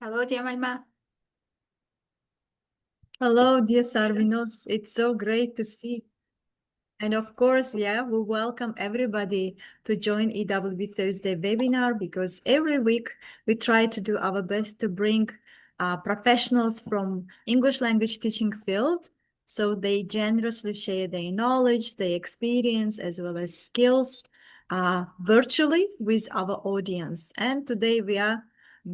Hello, dear Malma. Hello, dear Sarvinoz. It's so great to see. And of course, yeah, we welcome everybody to join EWB Thursday webinar because every week we try to do our best to bring professionals from English language teaching field. So they generously share their knowledge, their experience, as well as skills virtually with our audience. And today we are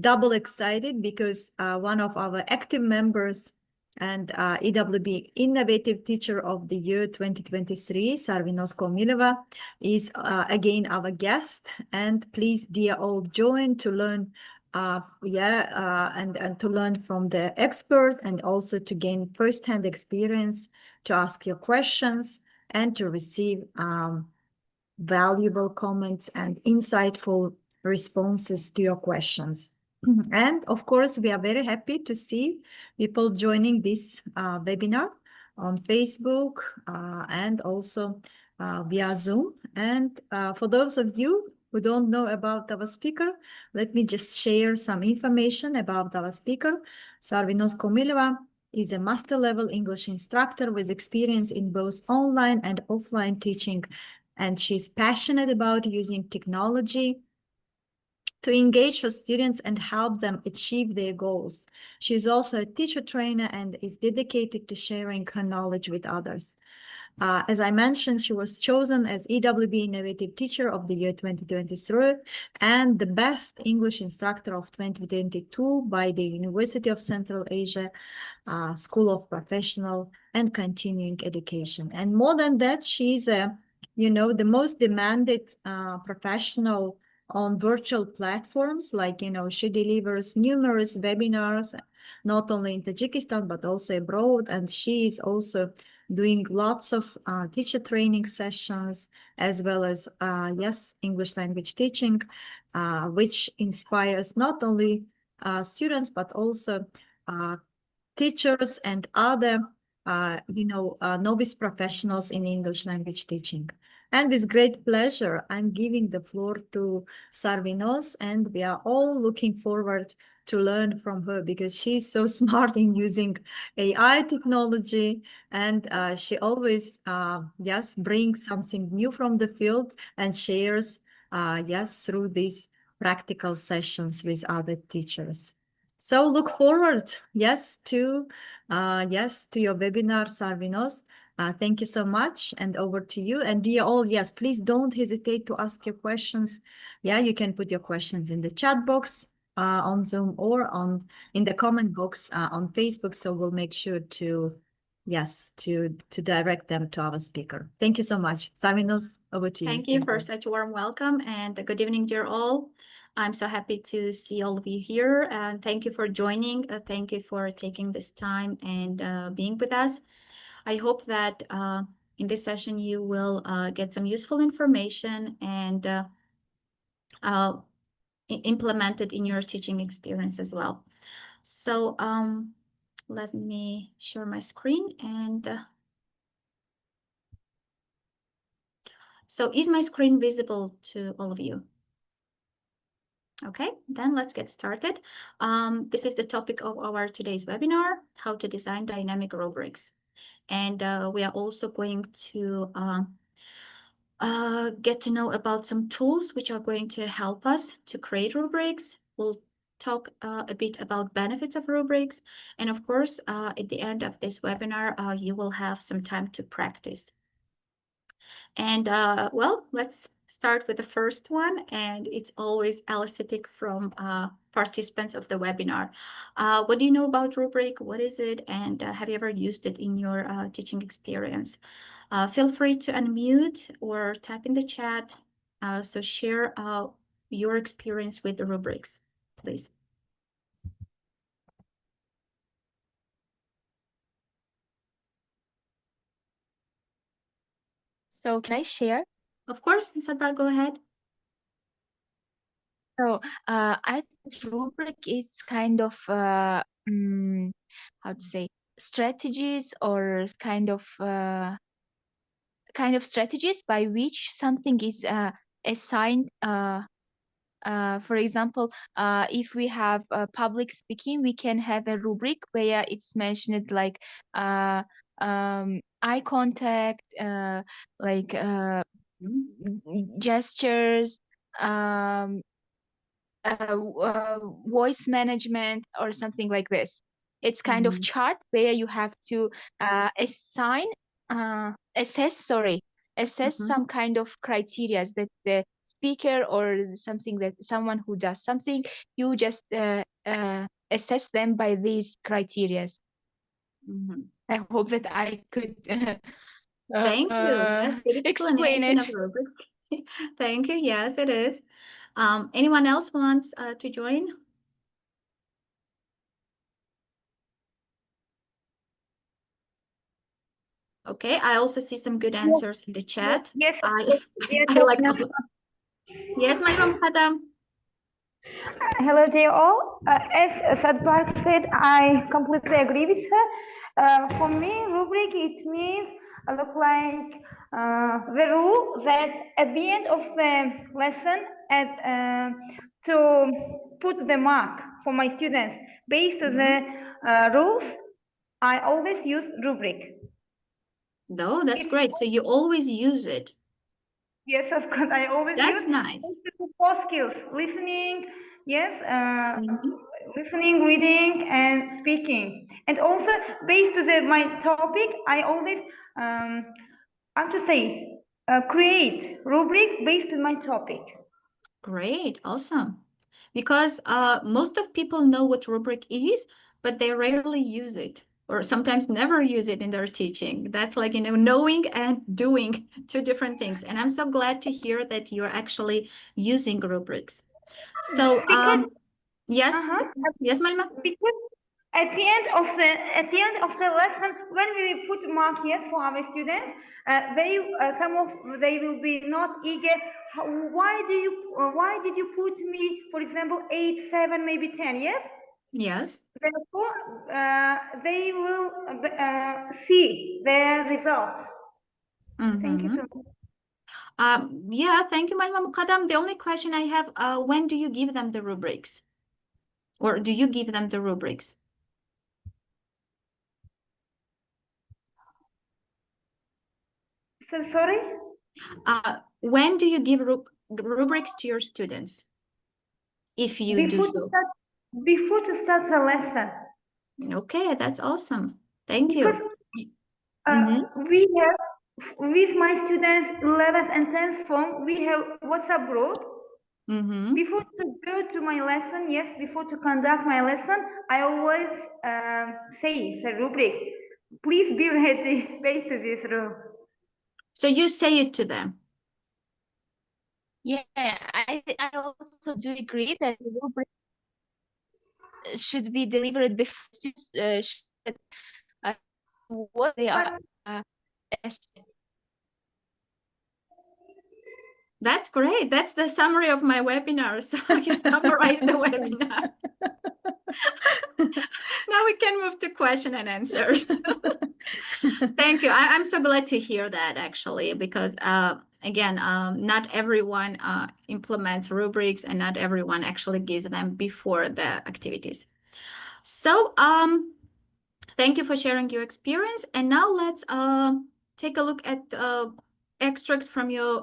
double excited because one of our active members and EWB Innovative Teacher of the Year 2023, Sarvinoz Komilova, is again our guest. And please, dear all, join to learn, and to learn from the expert and also to gain first-hand experience, to ask your questions and to receive valuable comments and insightful responses to your questions. And of course, we are very happy to see people joining this webinar on Facebook and also via Zoom. And for those of you who don't know about our speaker, let me just share some information about our speaker. Sarvinoz Komilova is a master-level English instructor with experience in both online and offline teaching, and she's passionate about using technology to engage her students and help them achieve their goals. She's also a teacher trainer and is dedicated to sharing her knowledge with others. As I mentioned, she was chosen as EWB Innovative Teacher of the Year 2023 and the Best English Instructor of 2022 by the University of Central Asia School of Professional and Continuing Education. And more than that, she's the most demanded professional on virtual platforms. Like, she delivers numerous webinars, not only in Tajikistan, but also abroad. And she is also doing lots of teacher training sessions, as well as, English language teaching, which inspires not only students, but also teachers and other, novice professionals in English language teaching. And with great pleasure, I'm giving the floor to Sarvinoz, and we are all looking forward to learn from her because she's so smart in using AI technology, and she always, brings something new from the field and shares, through these practical sessions with other teachers. So look forward, to your webinar, Sarvinoz. Thank you so much, and over to you. And dear all, yes, please don't hesitate to ask your questions. Yeah, you can put your questions in the chat box on Zoom or in the comment box on Facebook. So we'll make sure to direct them to our speaker. Thank you so much, Sarvinoz. Over to you. Thank you for such a warm welcome, and good evening, dear all. I'm so happy to see all of you here, and thank you for joining. Thank you for taking this time and being with us. I hope that in this session you will get some useful information and implement it in your teaching experience as well. So let me share my screen and so is my screen visible to all of you? Okay, then let's get started. This is the topic of our today's webinar, how to design dynamic rubrics. And we are also going to get to know about some tools which are going to help us to create rubrics. We'll talk a bit about benefits of rubrics. And of course, at the end of this webinar, you will have some time to practice. And well, let's start with the first one, and it's always eliciting from participants of the webinar. What do you know about rubric? What is it? And have you ever used it in your teaching experience? Feel free to unmute or type in the chat. So share your experience with the rubrics, please. So can I share? Of course, Sadbar, go ahead. So I think rubric is kind of how to say strategies or kind of strategies by which something is assigned For example, if we have public speaking, we can have a rubric where it's mentioned like eye contact, like gestures, um, voice management, or something like this. It's kind of chart where you have to assess some kind of criteria that the speaker or something, that someone who does something, you just assess them by these criteria. I hope that I could Thank you. Yes, good explain explanation it. of rubrics. Thank you. Yes, it is. Anyone else wants to join? Okay, I also see some good answers in the chat. Yes, I yes, I like all. Yes, Malva Muqaddam. hello to you all. As Sadbark said, I completely agree with her. For me, rubric, it means look like the rule that at the end of the lesson, to put the mark for my students based on the rules, I always use rubric. No, that's It's great. So you always use it. Yes, of course, I always use That's nice. four skills: listening, yes, Mhm. listening, reading, and speaking. And also, based on my topic, I always, how to say, create rubric based on my topic. Great, awesome. Because most of people know what rubric is, but they rarely use it, or sometimes never use it in their teaching. That's like, knowing and doing two different things. And I'm so glad to hear that you're actually using rubrics. So, Because, yes, yes, Malma? because at the end of the lesson, when we put mark yes for our students, they will be not eager. Why did you put me, for example, 8, 7, maybe 10? Yes. Yes. Therefore, they will see their results. Thank you so much. Yeah, thank you, Malma Muqaddam. The only question I have, when do you give them the rubrics? Or do you give them the rubrics? So sorry? When do you give rubrics to your students? If you do so. Before to start the lesson. Okay, that's awesome. Thank Because you. we have, with my students 11th and 10th form, we have WhatsApp group. Before to go to my lesson, yes, before to conduct my lesson, I always say the rubric. Please be ready based on this rule. So you say it to them. Yeah, I also do agree that the rubric should be delivered before students what they are tested. That's great. That's the summary of my webinar. So you summarize the webinar. Now we can move to question and answers. Thank you. I'm so glad to hear that, actually, because again, not everyone implements rubrics, and not everyone actually gives them before the activities. So thank you for sharing your experience. And now let's take a look at extract from your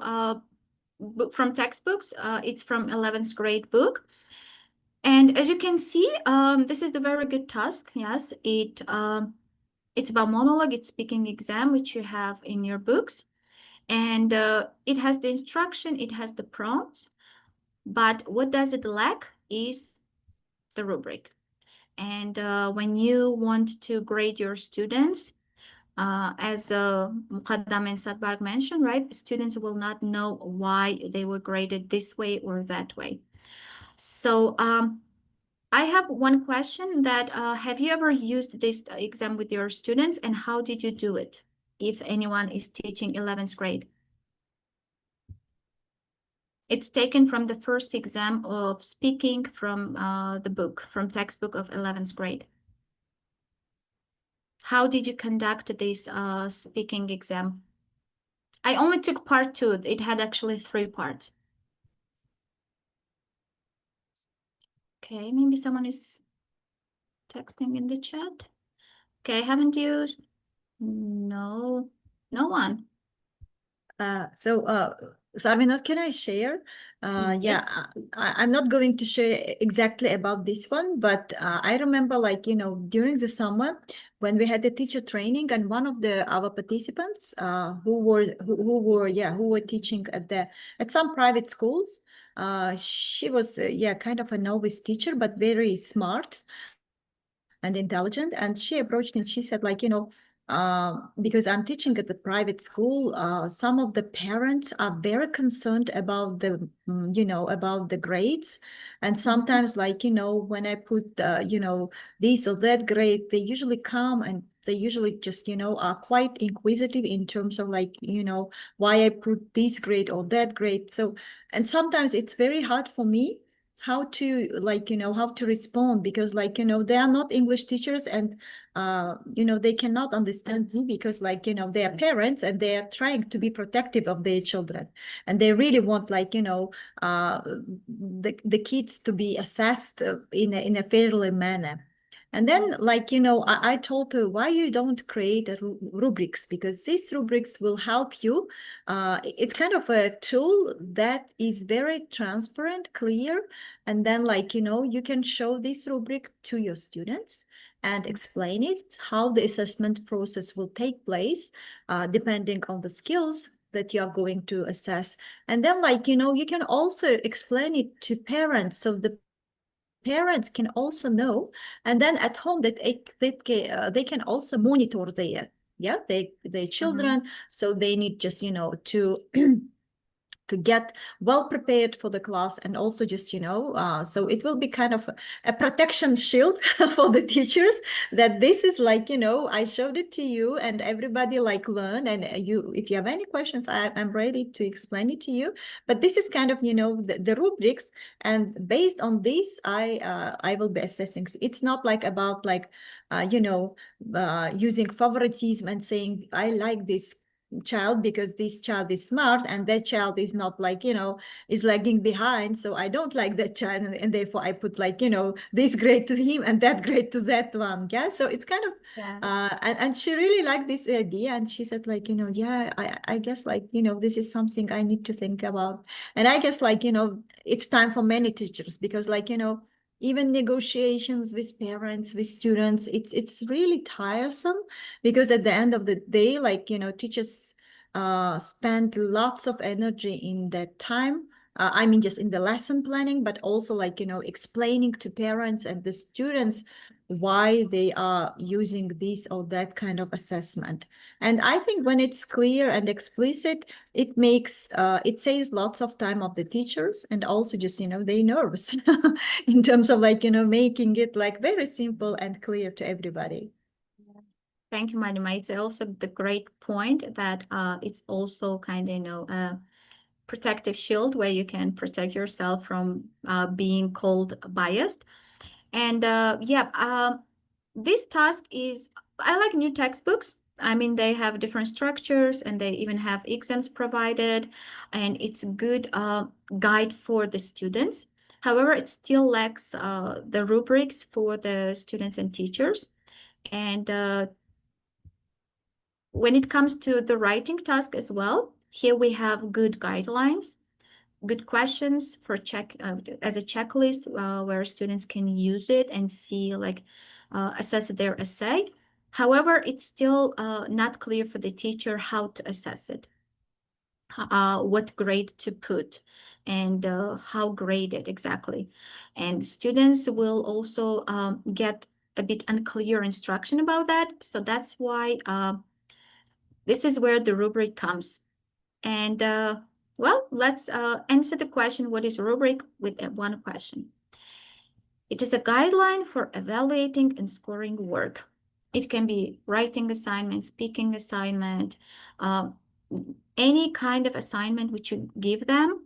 from textbooks. It's from 11th grade book. And as you can see, this is the very good task. Yes, it's about monologue, it's speaking exam, which you have in your books. And it has the instruction, it has the prompts. But what does it lack is the rubric. And when you want to grade your students, as Muqaddam and Sadbark mentioned, right? Students will not know why they were graded this way or that way. So I have one question that have you ever used this exam with your students, and how did you do it? If anyone is teaching 11th grade. It's taken from the first exam of speaking from the book, from textbook of 11th grade. How did you conduct this speaking exam? I only took part 2. It had actually 3 parts. Okay, maybe someone is texting in the chat. Okay, haven't used? No, no one. Sarvinoz, can I share? Yeah, Yes. I'm not going to share exactly about this one, but I remember, like, you know, during the summer when we had the teacher training, and one of our participants who were teaching at some private schools. She was kind of a novice teacher, but very smart and intelligent. And she approached me and she said, like, you know, because I'm teaching at the private school, some of the parents are very concerned about about the grades. And sometimes, like, you know, when I put, this or that grade, they usually come and they usually just, you know, are quite inquisitive in terms of, like, you know, why I put this grade or that grade. So, and sometimes it's very hard for me how to, like, you know, how to respond, because, like, you know, they are not English teachers, and they cannot understand me, because, like, you know, they are parents and they are trying to be protective of their children, and they really want, like, you know, the kids to be assessed in a fairly manner. And then, like, you know, I told her, why you don't create rubrics, because these rubrics will help you. It's kind of a tool that is very transparent, clear, and then, like, you know, you can show this rubric to your students and explain it, how the assessment process will take place, depending on the skills that you are going to assess. And then, like, you know, you can also explain it to parents, so the parents can also know, and then at home that they can also monitor their children. So they need just, you know, to to get well prepared for the class, and also just, you know, so it will be kind of a protection shield for the teachers, that this is, like, you know, I showed it to you and everybody, like, learn, and if you have any questions, I'm ready to explain it to you. But this is kind of, you know, the rubrics, and based on this, I will be assessing. So it's not like about, like, using favoritism and saying, I like this child because this child is smart and that child is not, like, you know, is lagging behind, so I don't like that child, and therefore I put, like, you know, this grade to him and that grade to that one. Yeah, so it's kind of and she really liked this idea, and she said, like, you know, yeah, I guess, like, you know, this is something I need to think about. And I guess, like, you know, it's time for many teachers, because, like, you know, even negotiations with parents, with students, it's really tiresome, because at the end of the day, like, you know, teachers spend lots of energy in that time. I mean, just in the lesson planning, but also, like, you know, explaining to parents and the students why they are using this or that kind of assessment. And I think when it's clear and explicit, it makes it saves lots of time of the teachers, and also just, you know, they nervous in terms of, like, you know, making it, like, very simple and clear to everybody. Thank you, Marima. It's also the great point that it's also kind of, you know, a protective shield where you can protect yourself from being called biased. And this task is, I like new textbooks. I mean, they have different structures and they even have exams provided, and it's a good guide for the students. However, it still lacks the rubrics for the students and teachers. And when it comes to the writing task as well, here we have good guidelines, good questions for as a checklist where students can use it and see, like, assess their essay. However, it's still not clear for the teacher how to assess it, what grade to put, and how grade it exactly. And students will also get a bit unclear instruction about that. So that's why this is where the rubric comes. And well, let's answer the question, what is a rubric, with one question. It is a guideline for evaluating and scoring work. It can be writing assignment, speaking assignment, any kind of assignment which you give them.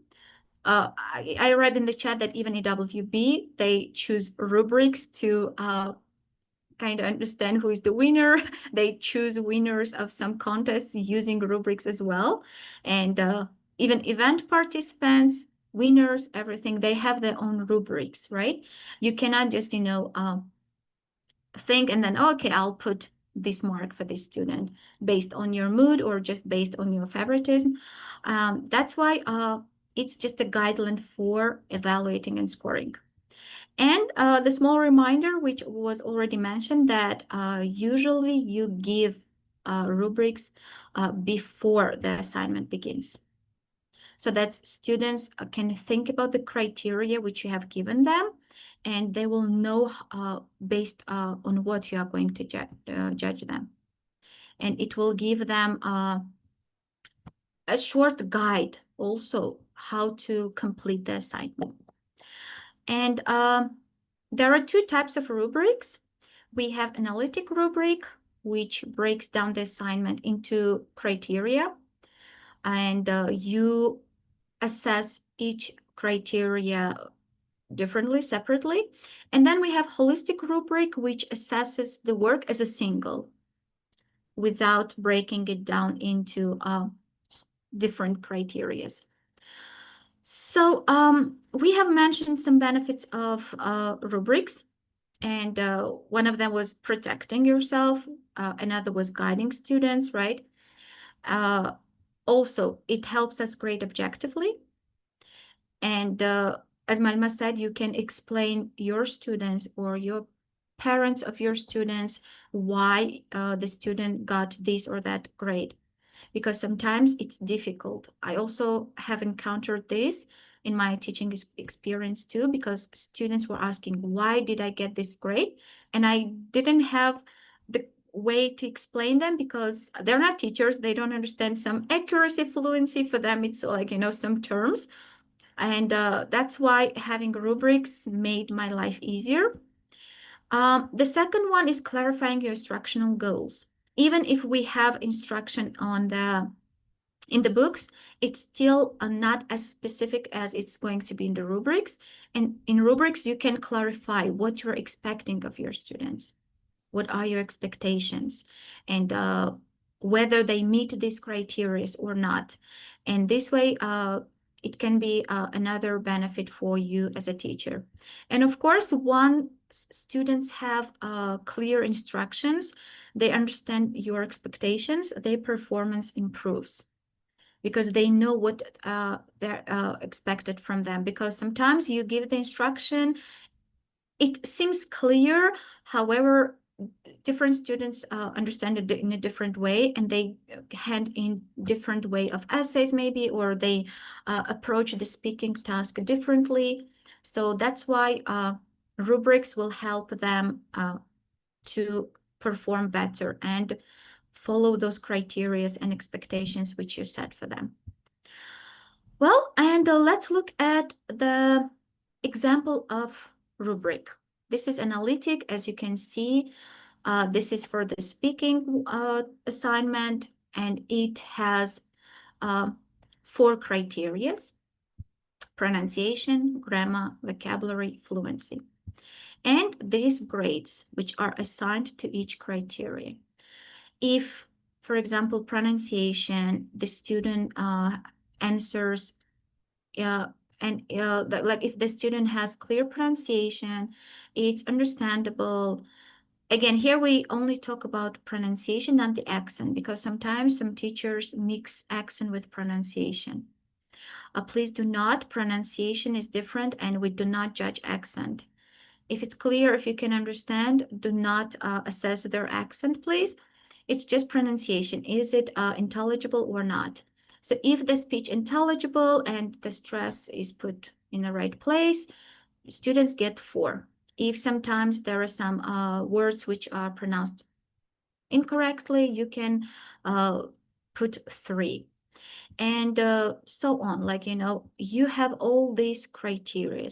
I read in the chat that even EWB, they choose rubrics to kind of understand who is the winner. They choose winners of some contests using rubrics as well. And even event participants winners, everything, they have their own rubrics, right? You cannot just, think and then, okay, I'll put this mark for this student based on your mood or just based on your favoritism. That's why it's just a guideline for evaluating and scoring. And the small reminder, which was already mentioned, that usually you give rubrics before the assignment begins, so that students can think about the criteria which you have given them, and they will know based on what you are going to judge them. And it will give them a short guide also how to complete the assignment. And there are two types of rubrics. We have analytic rubric, which breaks down the assignment into criteria, and you assess each criteria differently, separately. And then we have holistic rubric, which assesses the work as a single without breaking it down into different criteria. So we have mentioned some benefits of rubrics, and one of them was protecting yourself. Another was guiding students, right? Also, it helps us grade objectively. And as Malma said, you can explain your students or your parents of your students why the student got this or that grade, because sometimes it's difficult. I also have encountered this in my teaching experience too, because students were asking, why did I get this grade? And I didn't have the way to explain them, because they're not teachers. They don't understand some accuracy, fluency. For them, it's like, some terms. And that's why having rubrics made my life easier. The second one is clarifying your instructional goals. Even if we have instruction in the books, it's still not as specific as it's going to be in the rubrics. And in rubrics, you can clarify what you're expecting of your students. What are your expectations? And whether they meet these criteria or not. And this way, it can be another benefit for you as a teacher. And of course, once students have clear instructions, they understand your expectations, their performance improves, because they know what they're expected from them. Because sometimes you give the instruction, it seems clear, however, different students understand it in a different way, and they hand in different way of essays maybe, or they approach the speaking task differently. So that's why rubrics will help them to perform better and follow those criteria and expectations which you set for them. Well, and let's look at the example of rubric. This is analytic, as you can see. This is for the speaking assignment, and it has 4 criteria: pronunciation, grammar, vocabulary, fluency. And these grades, which are assigned to each criteria. If, for example, pronunciation, the student answers, like if the student has clear pronunciation, it's understandable. Again, here we only talk about pronunciation, not the accent, because sometimes some teachers mix accent with pronunciation. Please do not. Pronunciation is different, and we do not judge accent. If it's clear, if you can understand, do not assess their accent, please. It's just pronunciation. Is it intelligible or not? So if the speech intelligible and the stress is put in the right place, students get 4. If sometimes there are some words which are pronounced incorrectly, you can put 3. And so on. Like, you have all these criteria.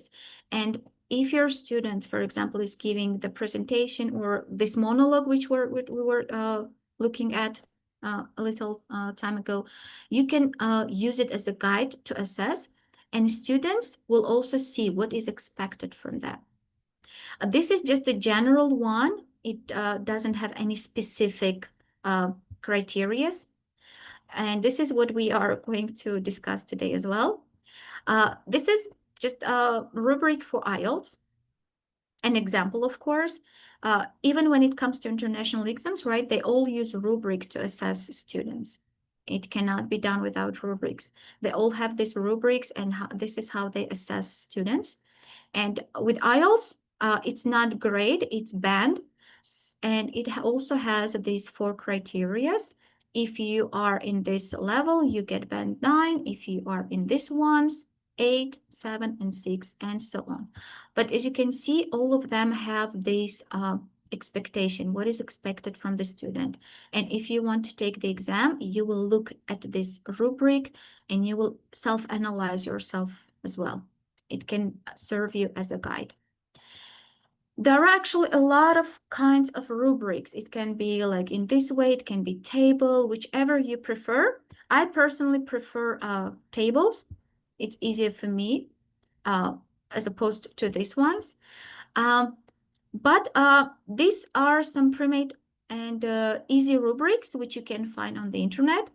And if your student, for example, is giving the presentation or this monologue, which we were looking at a little time ago, you can use it as a guide to assess, and students will also see what is expected from that. This is just a general one. It doesn't have any specific criteria. And this is what we are going to discuss today as well. This is just a rubric for IELTS. An example, of course, even when it comes to international exams, right, they all use rubrics to assess students. It cannot be done without rubrics. They all have these rubrics, and this is how they assess students. And with IELTS, it's not grade, it's band. And it also has these 4 criteria. If you are in this level, you get band 9. If you are in this ones, 8, 7, and 6, and so on. But as you can see, all of them have this expectation, what is expected from the student. And if you want to take the exam, you will look at this rubric and you will self-analyze yourself as well. It can serve you as a guide. There are actually a lot of kinds of rubrics. It can be like in this way, it can be table, whichever you prefer. I personally prefer tables. It's easier for me as opposed to these ones. But these are some pre-made and easy rubrics which you can find on the internet.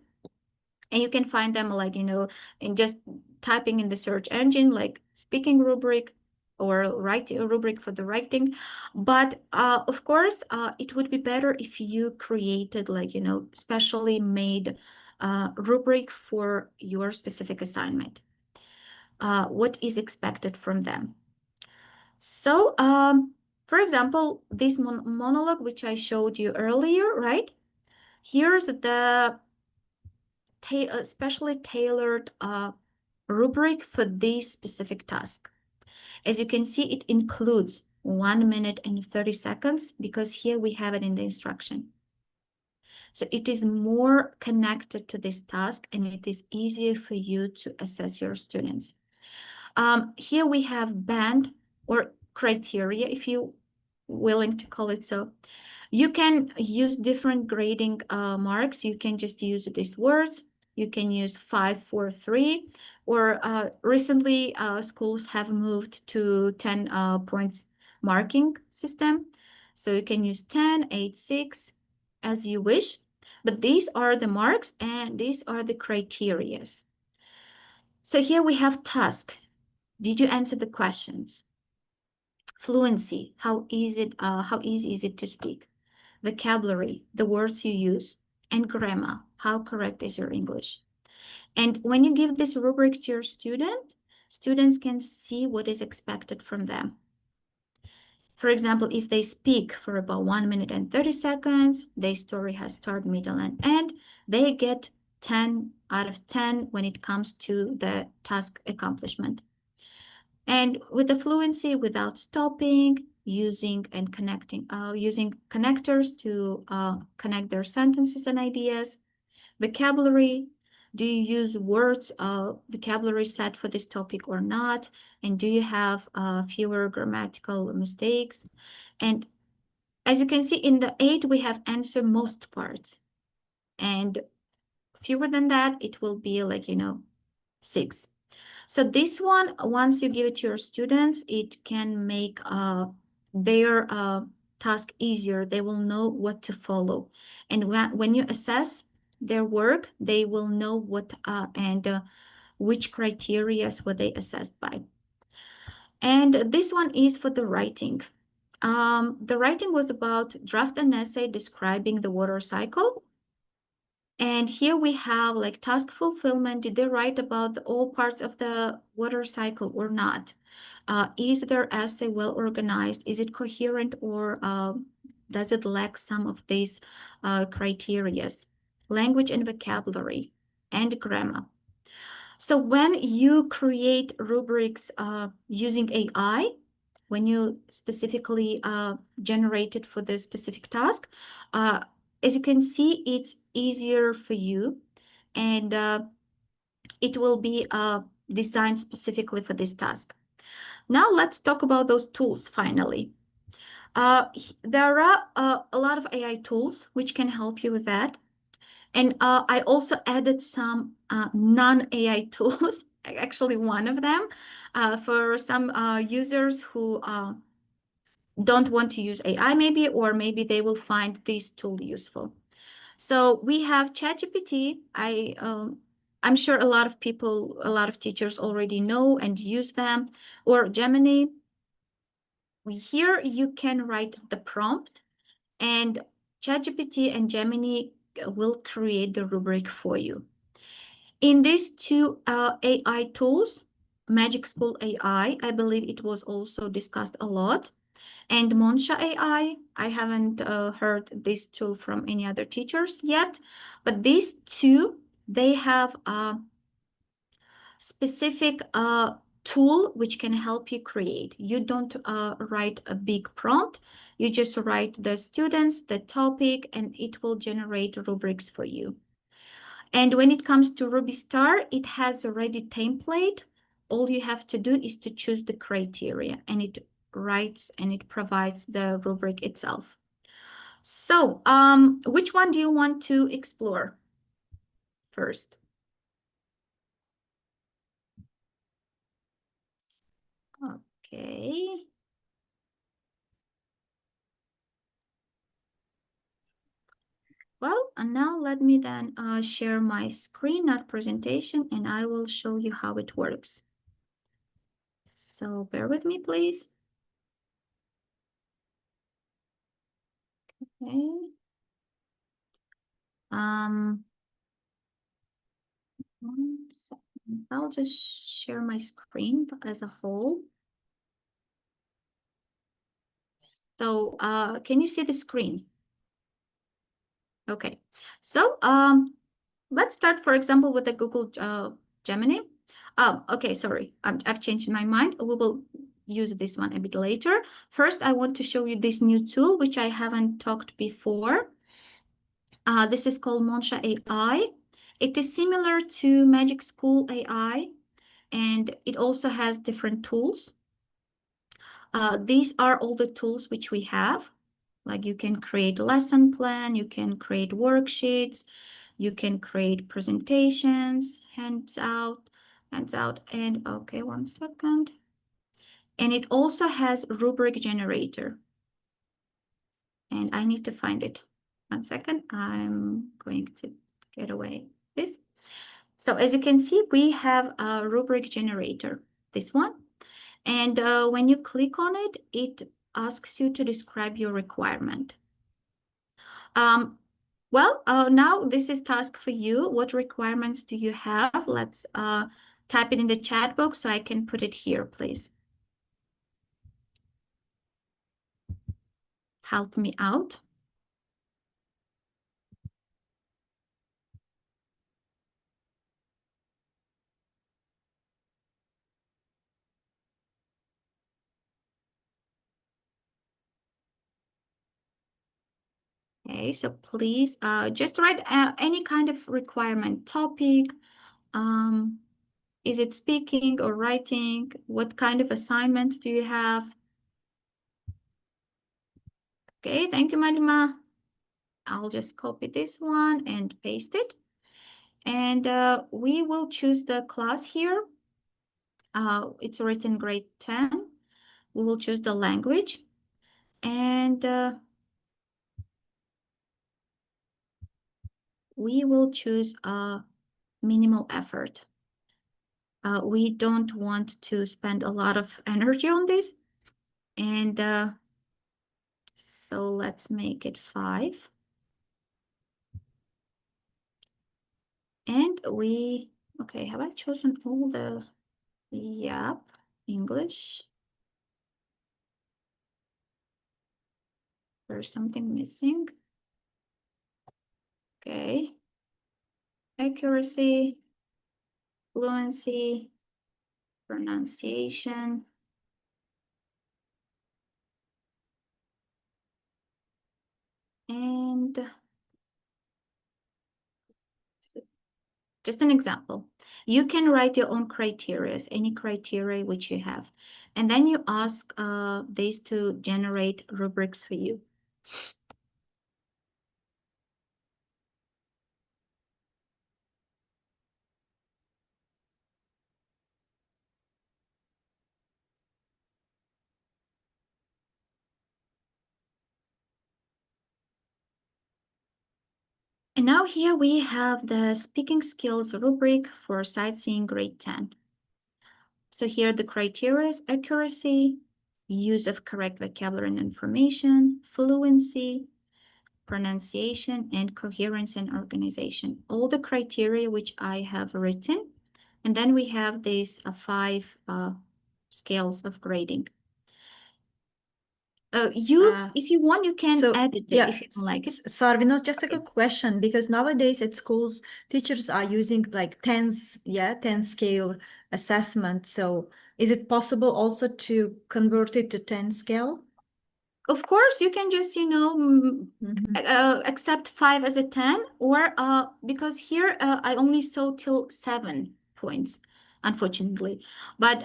And you can find them like, in just typing in the search engine, like speaking rubric or writing a rubric for the writing. But of course, it would be better if you created like, specially made rubric for your specific assignment. What is expected from them. So, for example, this monologue, which I showed you earlier, right? Here's the specially tailored rubric for this specific task. As you can see, it includes 1 minute and 30 seconds because here we have it in the instruction. So it is more connected to this task and it is easier for you to assess your students. Here we have band or criteria, if you're willing to call it so. You can use different grading marks. You can just use these words. You can use 5, 4, 3, or recently schools have moved to 10 points marking system. So you can use 10, 8, 6, as you wish. But these are the marks and these are the criterias. So here we have task. Did you answer the questions? Fluency, how easy is it to speak? Vocabulary, the words you use, and grammar, how correct is your English? And when you give this rubric to your students can see what is expected from them. For example, if they speak for about 1 minute and 30 seconds, their story has start, middle, and end, they get 10 out of 10 when it comes to the task accomplishment. And with the fluency, without stopping, using and connecting, using connectors to connect their sentences and ideas. Vocabulary, do you use words, vocabulary set for this topic or not? And do you have fewer grammatical mistakes? And as you can see in the 8, we have answer most parts. And fewer than that, it will be like, 6. So this one, once you give it to your students, it can make their task easier. They will know what to follow. And when you assess their work, they will know what and which criteria were they assessed by. And this one is for the writing. The writing was about draft an essay describing the water cycle. And here we have like task fulfillment. Did they write about all parts of the water cycle or not? Is their essay well organized? Is it coherent or does it lack some of these criteria? Language and vocabulary and grammar. So when you create rubrics using AI, when you specifically generate it for the specific task, as you can see, it's easier for you and it will be designed specifically for this task. Now let's talk about those tools finally. There are a lot of AI tools which can help you with that. And I also added some non-AI tools, actually one of them, for some users who don't want to use AI maybe, or maybe they will find this tool useful. So we have ChatGPT. I I'm sure a lot of people, a lot of teachers already know and use them, or Gemini. Here you can write the prompt and ChatGPT and Gemini will create the rubric for you. In these two AI tools, Magic School AI, I believe it was also discussed a lot, and Monsha AI, I haven't heard this tool from any other teachers yet, but these two, they have a specific tool which can help you create. You don't write a big prompt, you just write the students, the topic, and it will generate rubrics for you. And when it comes to Ruby Star, it has a ready template. All you have to do is to choose the criteria, and it writes and it provides the rubric itself. So, which one do you want to explore first? Okay. Well, and now let me then share my screen, not presentation, and I will show you how it works. So bear with me, please. Okay. One second. I'll just share my screen as a whole. So can you see the screen? Okay. So let's start, for example, with the Google Gemini. Okay, sorry, I've changed my mind. We will use this one a bit later. First, I want to show you this new tool, which I haven't talked before. This is called Monsha AI. It is similar to Magic School AI, and it also has different tools. These are all the tools which we have. Like you can create a lesson plan, you can create worksheets, you can create presentations, hands out, and okay, one second. And it also has rubric generator. And I need to find it. 1 second, I'm going to get away this. So as you can see, we have a rubric generator, this one. And when you click on it, it asks you to describe your requirement. Well, now this is task for you. What requirements do you have? Let's type it in the chat box so I can put it here, please. Help me out. Okay, so please just write any kind of requirement topic. Is it speaking or writing? What kind of assignment do you have? Okay, thank you, Madima. I'll just copy this one and paste it. And we will choose the class here. It's written grade 10. We will choose the language. And we will choose a minimal effort. We don't want to spend a lot of energy on this. And so let's make it 5. And okay, have I chosen all the, yep, English. There's something missing. Okay. Accuracy, fluency, pronunciation. And just an example. You can write your own criteria, any criteria which you have. And then you ask these to generate rubrics for you. And now here we have the speaking skills rubric for sightseeing grade 10. So here the criteria is accuracy, use of correct vocabulary and information, fluency, pronunciation, and coherence and organization. All the criteria which I have written. And then we have these 5 scales of grading. If you want, you can edit it if you don't like it. Sarvinoz, just a quick question, because nowadays at schools, teachers are using like 10 scale assessment. So is it possible also to convert it to 10 scale? Of course, you can just, accept 5 as a 10, or because here I only saw till 7 points, unfortunately. But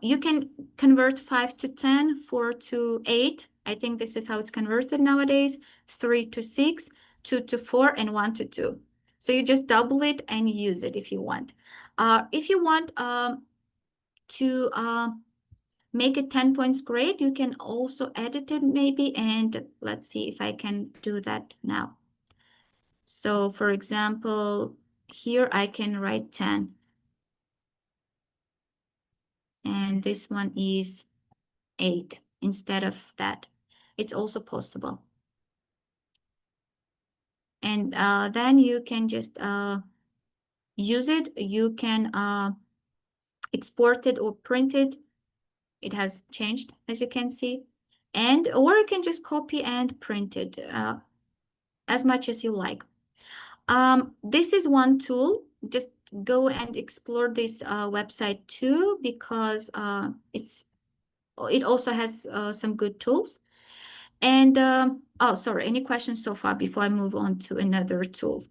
you can convert 5 to 10, 4 to 8. I think this is how it's converted nowadays. 3 to 6, 2 to 4, and 1 to 2. So you just double it and use it if you want. If you want to make it 10 points grade, you can also edit it maybe, and let's see if I can do that now. So for example, here I can write 10. And this one is 8 instead of that. It's also possible. And then you can just use it. You can export it or print it. It has changed, as you can see. Or you can just copy and print it as much as you like. This is one tool. Just go and explore this website too, because it also has some good tools. And oh, sorry, any questions so far before I move on to another tool?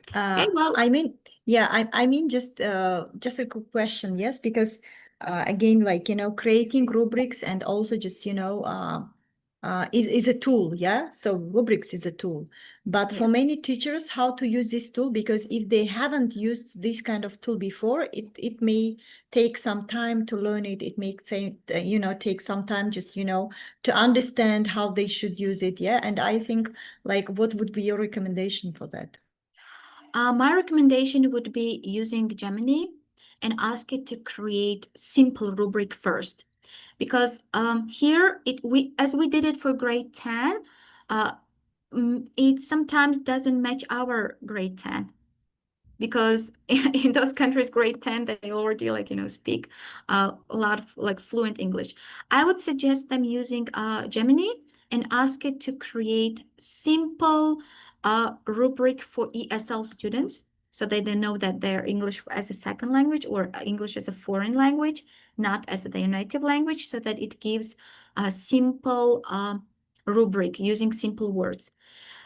Okay, well, I mean, yeah, I mean, just a quick question, yes, because again, like, creating rubrics and also just, is a tool, yeah? So rubrics is a tool. But for many teachers, how to use this tool, because if they haven't used this kind of tool before, it may take some time to learn it. It may say, take some time just, to understand how they should use it, yeah? And I think, like, what would be your recommendation for that? My recommendation would be using Gemini and ask it to create simple rubric first. Because here, as we did it for grade 10, it sometimes doesn't match our grade 10. Because in those countries, grade 10, they already speak a lot of fluent English. I would suggest them using Gemini and ask it to create simple rubric for ESL students, so they know that they're English as a second language or English as a foreign language, not as their native language, so that it gives a simple rubric using simple words.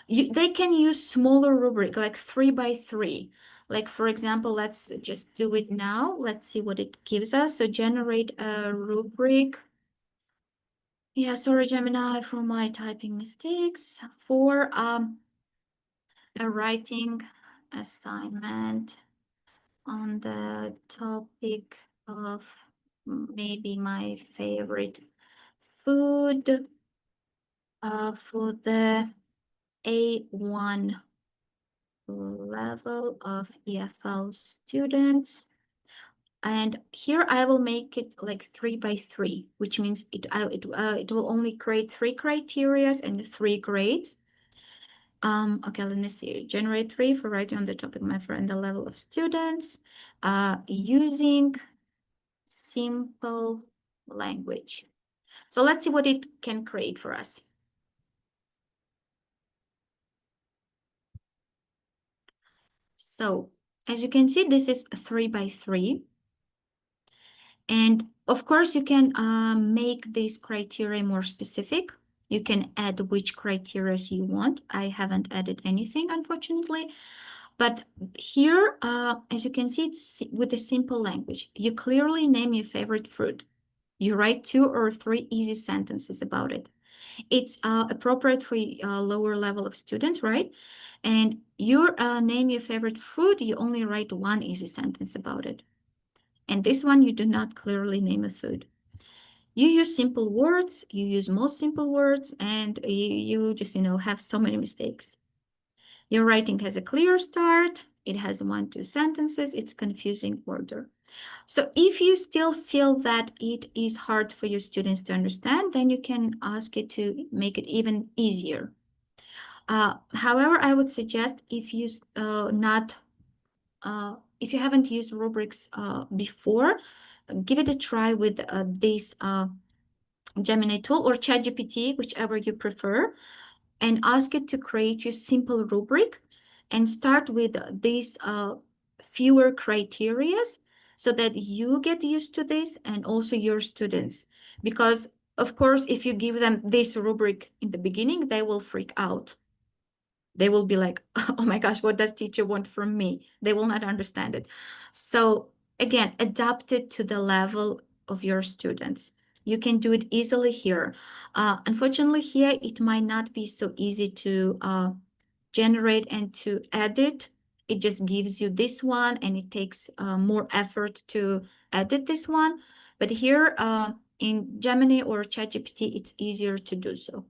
They can use smaller rubric, like 3 by 3. Like, for example, let's just do it now. Let's see what it gives us. So generate a rubric. Yeah, sorry, Gemini, for my typing mistakes. For a writing assignment on the topic of maybe my favorite food for the A1 level of EFL students. And here I will make it like 3 by 3, which means it will only create 3 criteria and 3 grades. Okay, let me see. Generate 3 for writing on the topic my friend, the level of students, using simple language. So let's see what it can create for us. So as you can see, this is a 3 by 3. And of course, you can make these criteria more specific. You can add which criteria you want. I haven't added anything, unfortunately. But here, as you can see, it's with a simple language. You clearly name your favorite fruit. You write 2 or 3 easy sentences about it. It's appropriate for a lower level of students, right? And you name your favorite food, you only write 1 easy sentence about it. And this one, you do not clearly name a food. You use simple words, you use most simple words, and you just, have so many mistakes. Your writing has a clear start, it has 1-2 sentences, it's confusing order. So if you still feel that it is hard for your students to understand, then you can ask it to make it even easier. However, I would suggest if you if you haven't used rubrics before, give it a try with this Gemini tool or ChatGPT, whichever you prefer, and ask it to create your simple rubric and start with these fewer criterias so that you get used to this and also your students. Because of course, if you give them this rubric in the beginning, they will freak out. They will be like, oh my gosh, what does teacher want from me? They will not understand it. So again, adapt it to the level of your students. You can do it easily here. Unfortunately, here it might not be so easy to generate and to edit. It just gives you this one, and it takes more effort to edit this one. But here in Gemini or ChatGPT, it's easier to do so.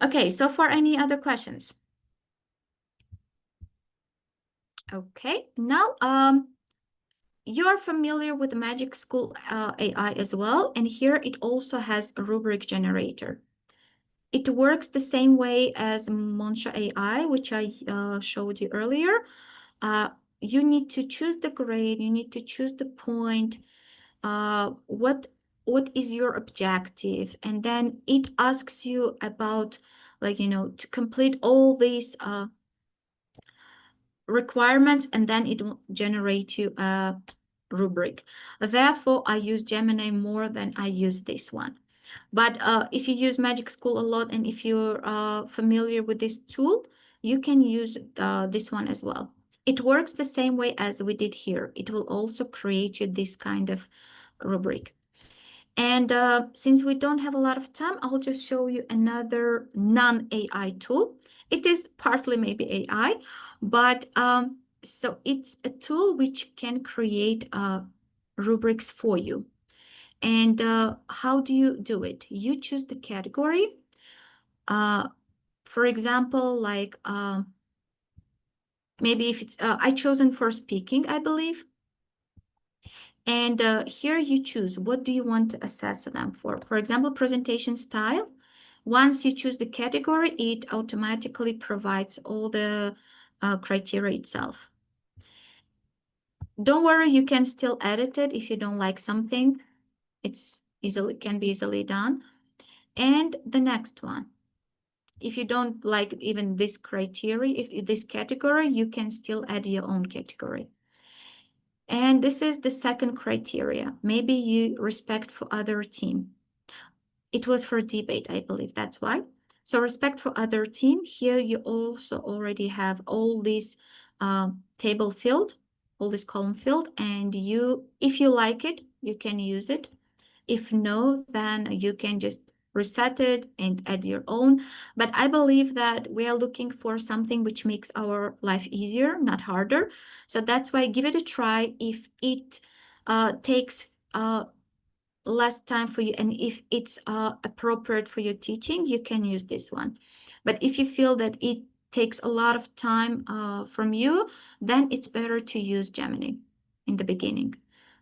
Okay, so far, any other questions? Okay, now you're familiar with the Magic School AI as well, and here it also has a rubric generator. It works the same way as Monsha AI, which I showed you earlier. You need to choose the grade, you need to choose the point, what is your objective, and then it asks you about, like, to complete all these requirements, and then it will generate you a rubric. Therefore, I use Gemini more than I use this one. But if you use Magic School a lot, and if you're familiar with this tool, you can use this one as well. It works the same way as we did here. It will also create you this kind of rubric. And since we don't have a lot of time, I'll just show you another non-AI tool. It is partly maybe AI, but so it's a tool which can create rubrics for you. And how do you do it? You choose the category. For example, like maybe if it's, I chosen for speaking, I believe. And here you choose, what do you want to assess them for? For example, presentation style. Once you choose the category, it automatically provides all the criteria itself. Don't worry, you can still edit it if you don't like something. It's can be easily done. And the next one, if you don't like even this criteria, if this category, you can still add your own category. And this is the second criteria. Maybe you respect for other team. It was for debate, I believe, that's why. So respect for other team. Here you also already have all these table filled, all this column filled, and if you like it, you can use it. If no, then you can just reset it and add your own. But I believe that we are looking for something which makes our life easier, not harder. So that's why give it a try. If it takes less time for you, and if it's appropriate for your teaching, you can use this one. But if you feel that it takes a lot of time from you, then it's better to use Gemini in the beginning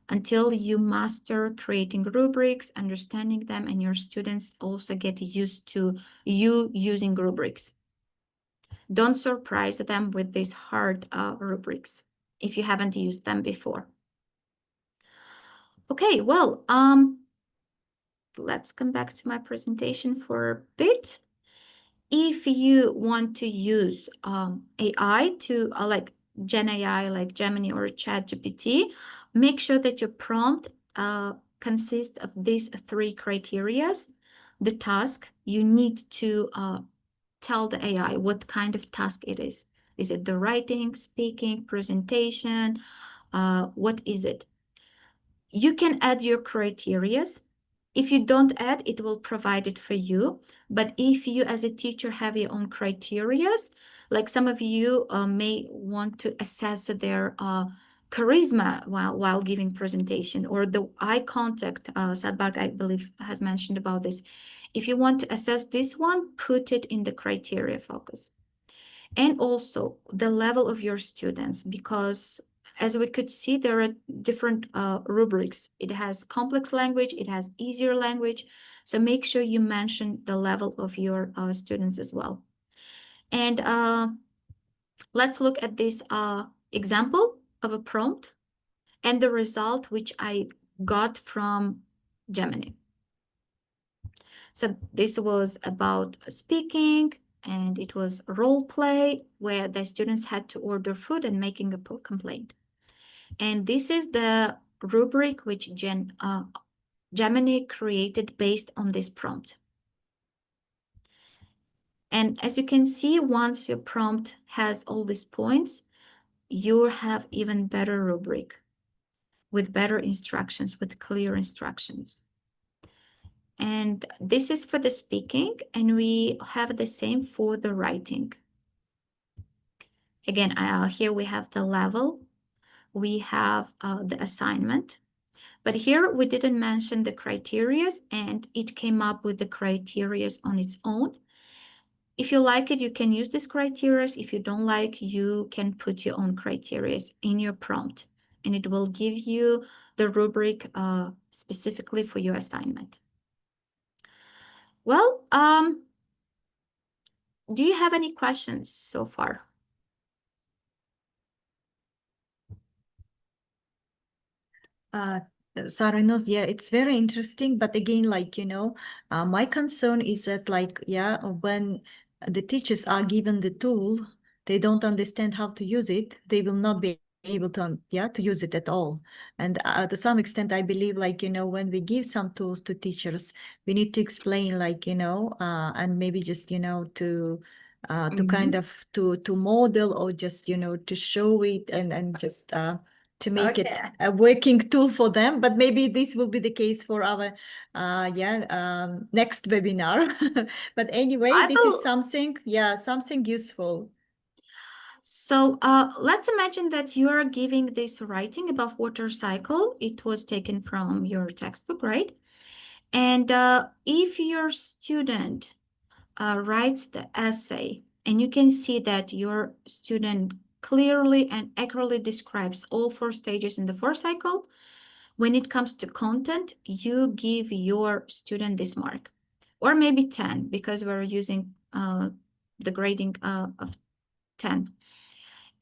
until you master creating rubrics, understanding them, and your students also get used to you using rubrics. Don't surprise them with these hard rubrics if you haven't used them before. Okay, well, let's come back to my presentation for a bit. If you want to use AI to like Gen AI, like Gemini or ChatGPT, make sure that your prompt consists of these 3 criteria. The task, you need to tell the AI what kind of task it is. Is it the writing, speaking, presentation? What is it? You can add your criteria. If you don't add, it will provide it for you. But if you as a teacher have your own criteria, like some of you may want to assess their charisma while giving presentation, or the eye contact. Sadbark, I believe, has mentioned about this. If you want to assess this one, put it in the criteria focus. And also the level of your students, because as we could see, there are different rubrics. It has complex language, it has easier language. So make sure you mention the level of your students as well. And let's look at this example of a prompt and the result which I got from Gemini. So this was about speaking, and it was role play where the students had to order food and making a complaint. And this is the rubric which Gemini created based on this prompt. And as you can see, once your prompt has all these points, you have even better rubric with better instructions, with clear instructions. And this is for the speaking, and we have the same for the writing. Again, here we have the level, we have the assignment, but here we didn't mention the criteria, and it came up with the criteria on its own. If you like it, you can use these criteria. If you don't like, you can put your own criteria in your prompt, and it will give you the rubric specifically for your assignment. Well, do you have any questions so far? Sarvinoz, yeah, it's very interesting. But again, like, my concern is that, like, yeah, when the teachers are given the tool, they don't understand how to use it. They will not be able to, to use it at all. And to some extent, I believe, like, when we give some tools to teachers, we need to explain, like, and maybe just, to kind of to model, or just, to show it, and just to make it a working tool for them. But maybe this will be the case for our next webinar. But anyway, this is something useful. So let's imagine that you are giving this writing about water cycle. It was taken from your textbook, right? And if your student writes the essay, and you can see that your student clearly and accurately describes all 4 stages in the 4 cycle, when it comes to content, you give your student this mark, or maybe 10, because we're using the grading of 10.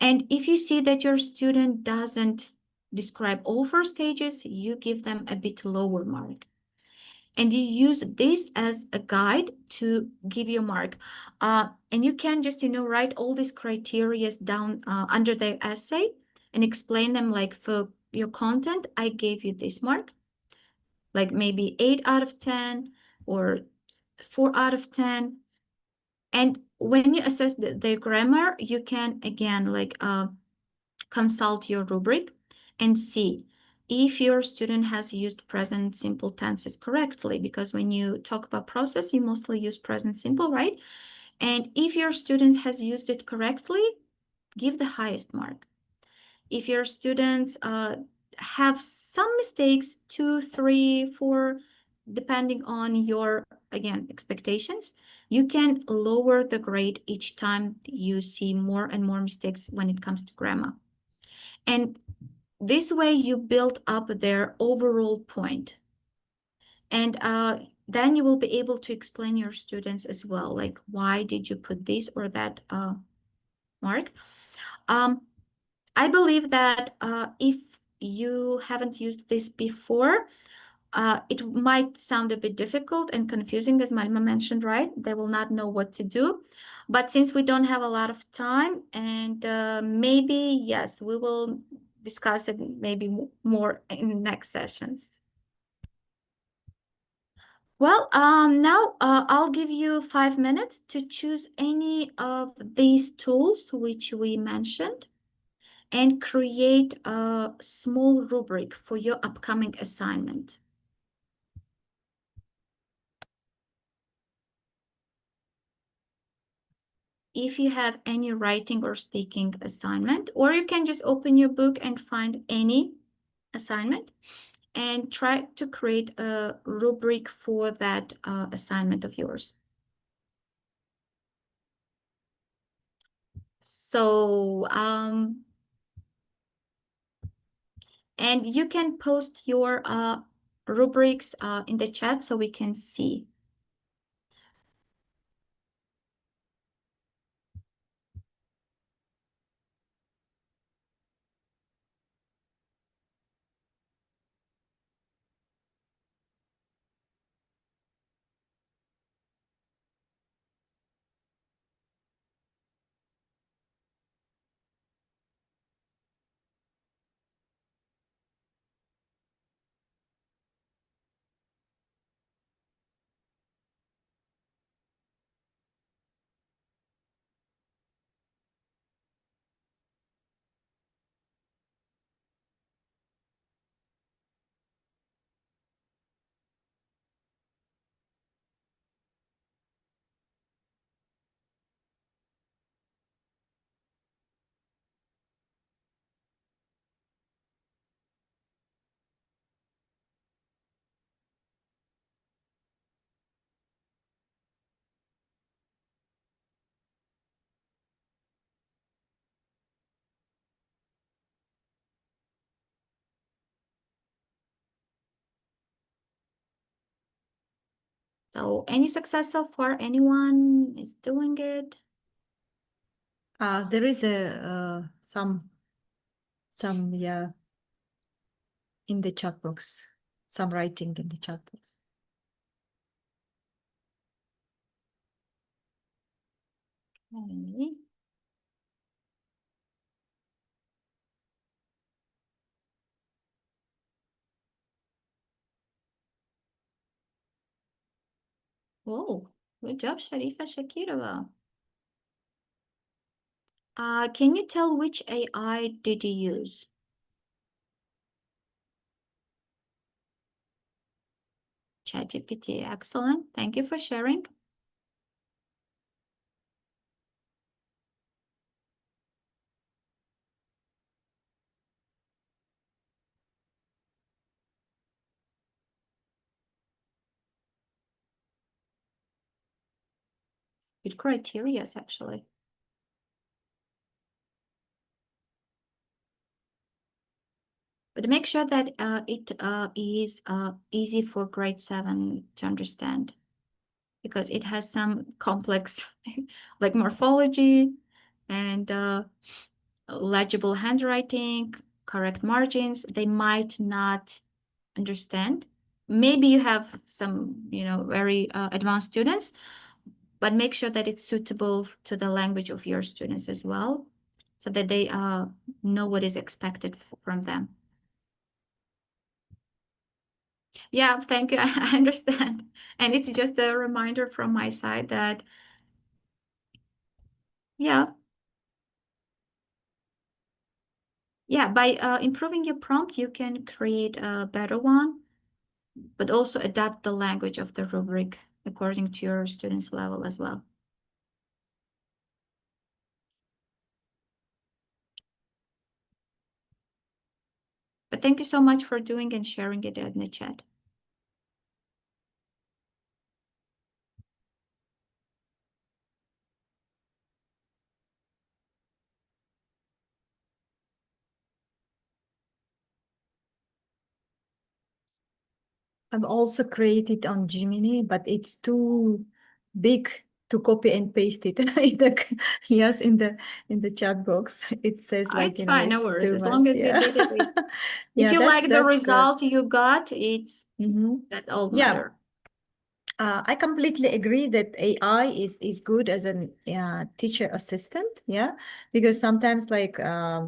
And if you see that your student doesn't describe all 4 stages, you give them a bit lower mark. And you use this as a guide to give you a mark. And you can just, write all these criteria down under the essay and explain them, like, for your content, I gave you this mark, like maybe 8 out of 10 or 4 out of 10. And when you assess the grammar, you can, again, like, consult your rubric and see if your student has used present simple tenses correctly, because when you talk about process, you mostly use present simple, right? And if your student has used it correctly, give the highest mark. If your students have some mistakes, 2, 3, 4, depending on your, again, expectations, you can lower the grade each time you see more and more mistakes when it comes to grammar. And this way you build up their overall point. And then you will be able to explain your students as well, like, why did you put this or that mark? I believe that if you haven't used this before, it might sound a bit difficult and confusing, as Malma mentioned, right? They will not know what to do. But since we don't have a lot of time, and maybe, yes, we will discuss it maybe more in next sessions. Well, now I'll give you 5 minutes to choose any of these tools which we mentioned and create a small rubric for your upcoming assignment. if you have any writing or speaking assignment, or you can just open your book and find any assignment and try to create a rubric for that assignment of yours. So, and you can post your rubrics in the chat so we can see. So any success so far? Anyone is doing it? There is some yeah in the chat box, some writing in the chat box. Okay. Whoa, good job, Sharifa Shakirova. Can you tell which AI did you use? ChatGPT, excellent. Thank you for sharing. Good criteria, actually. But make sure that it is easy for grade 7 to understand, because it has some complex like morphology and legible handwriting, correct margins. They might not understand. Maybe you have some, very advanced students, but make sure that it's suitable to the language of your students as well, so that they know what is expected from them. Yeah, thank you. I understand. And it's just a reminder from my side that, yeah, by improving your prompt, you can create a better one, but also adapt the language of the rubric according to your students' level as well. But thank you so much for doing and sharing it in the chat. I've also created on Gemini, but it's too big to copy and paste it. Yes, in the chat box, it says like, It's fine, no it's worries. too As much. long as you Yeah. did it. Yeah, If you like the that's good. result you got, it's that all Yeah. matter. I completely agree that AI is good as a teacher assistant, yeah, because sometimes like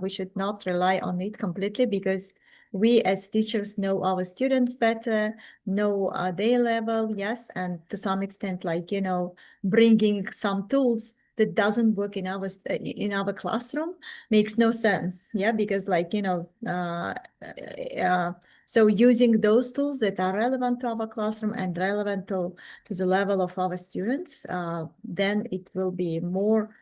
we should not rely on it completely, because we as teachers know our students better, know their level, yes, and to some extent, like, bringing some tools that doesn't work in our classroom makes no sense, yeah, because like, so using those tools that are relevant to our classroom and relevant to the level of our students, then it will be more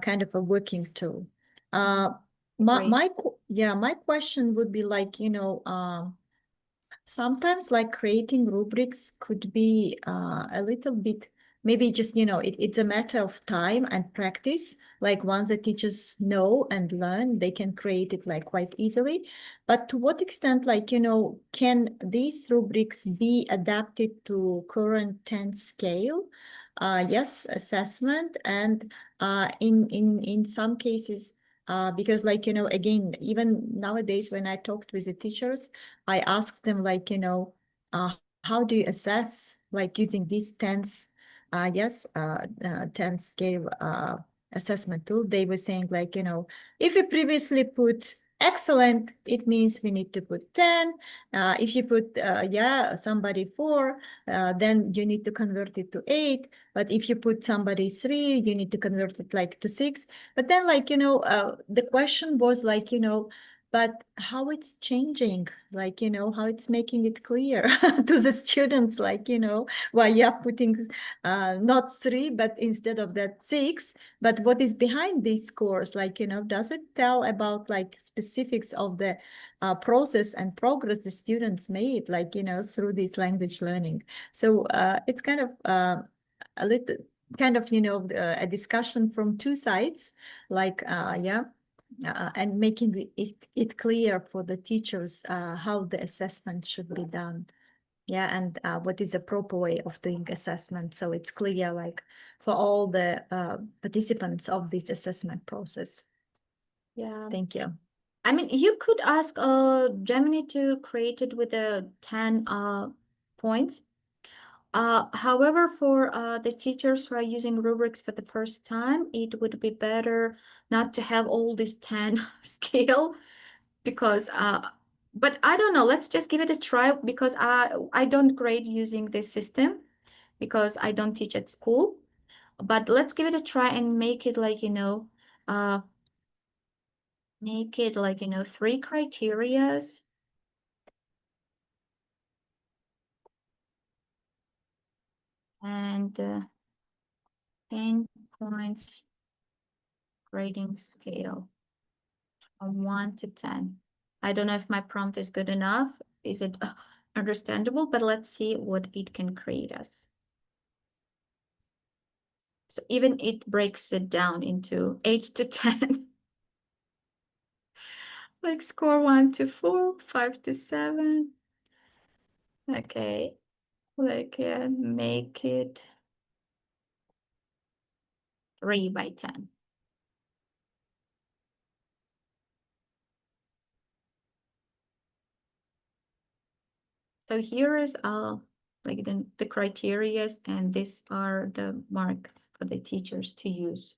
kind of a working tool. Great. My question would be like, sometimes like creating rubrics could be a little bit, maybe just, it's a matter of time and practice. Like once the teachers know and learn, they can create it like quite easily. But to what extent, like, can these rubrics be adapted to current 10 scale? Yes, assessment. And in some cases, because like, again, even nowadays when I talked with the teachers, I asked them like, how do you assess like using these 10 scale assessment tool? They were saying like, if you previously put excellent, it means we need to put 10. If you put, somebody 4, then you need to convert it to 8. But if you put somebody 3, you need to convert it like to 6. But then like, the question was like, but how it's changing, like, how it's making it clear to the students, like, why you're putting not 3, but instead of that 6, but what is behind these scores, like, does it tell about like specifics of the process and progress the students made, like, through this language learning. So it's kind of a little kind of, a discussion from two sides, like, and making it clear for the teachers how the assessment should be done. Yeah, and what is the proper way of doing assessment. So it's clear, like, for all the participants of this assessment process. Yeah. Thank you. I mean, you could ask Gemini to create it with the 10 points. However, for the teachers who are using rubrics for the first time, it would be better not to have all this 10 scale, because but I don't know, let's just give it a try, because I don't grade using this system because I don't teach at school. But let's give it a try and make it like, make it like, 3 criterias. And 10 points grading scale from 1 to 10. I don't know if my prompt is good enough. Is it understandable? But let's see what it can create us. So even it breaks it down into 8 to 10. Like score 1 to 4, 5 to 7. Okay, like make it 3 by 10. So here is like the criteria, and these are the marks for the teachers to use.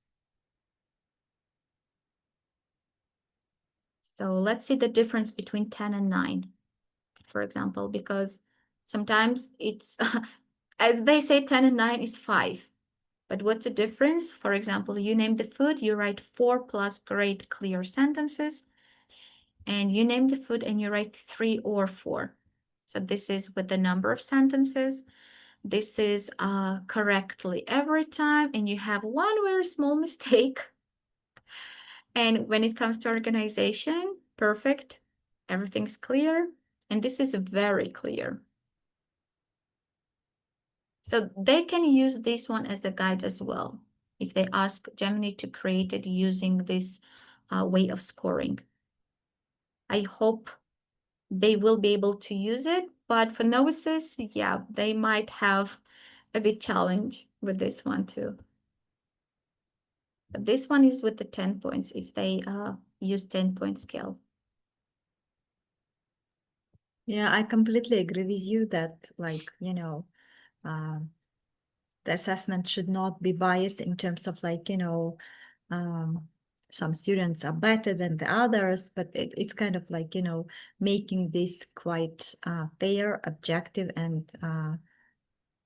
So let's see the difference between 10 and 9, for example, because sometimes it's, as they say, 10 and 9 is 5. But what's the difference? For example, you name the food, you write 4 plus great clear sentences. And you name the food and you write 3 or 4. So this is with the number of sentences. This is correctly every time, and you have one very small mistake. And when it comes to organization, perfect, everything's clear, and this is very clear. So they can use this one as a guide as well, if they ask Gemini to create it using this way of scoring. I hope they will be able to use it, but for novices, yeah, they might have a bit challenge with this one too. But this one is with the 10 points if they use 10-point scale. Yeah, I completely agree with you that, like, the assessment should not be biased in terms of like, some students are better than the others, but it's kind of like, making this quite fair, objective, and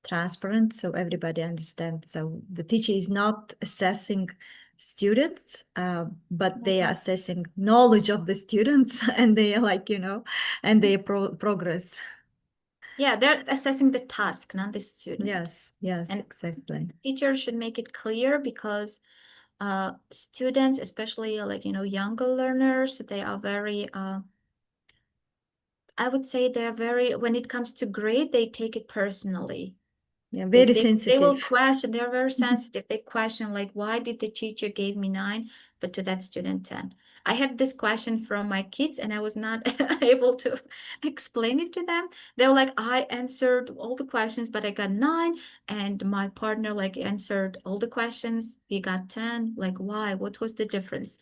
transparent, so everybody understands. So the teacher is not assessing students, but they are assessing knowledge of the students and they are like, and their progress. Yeah, they're assessing the task, not the student. Yes, And exactly. teachers should make it clear, because students, especially like, younger learners, they are very, I would say they're very, when it comes to grade, they take it personally. Yeah, very sensitive. They will question, they're very sensitive. They question like, why did the teacher gave me 9, but to that student 10? I had this question from my kids and I was not able to explain it to them. They were like, I answered all the questions, but I got 9. And my partner like answered all the questions. He got 10. Like, why? What was the difference?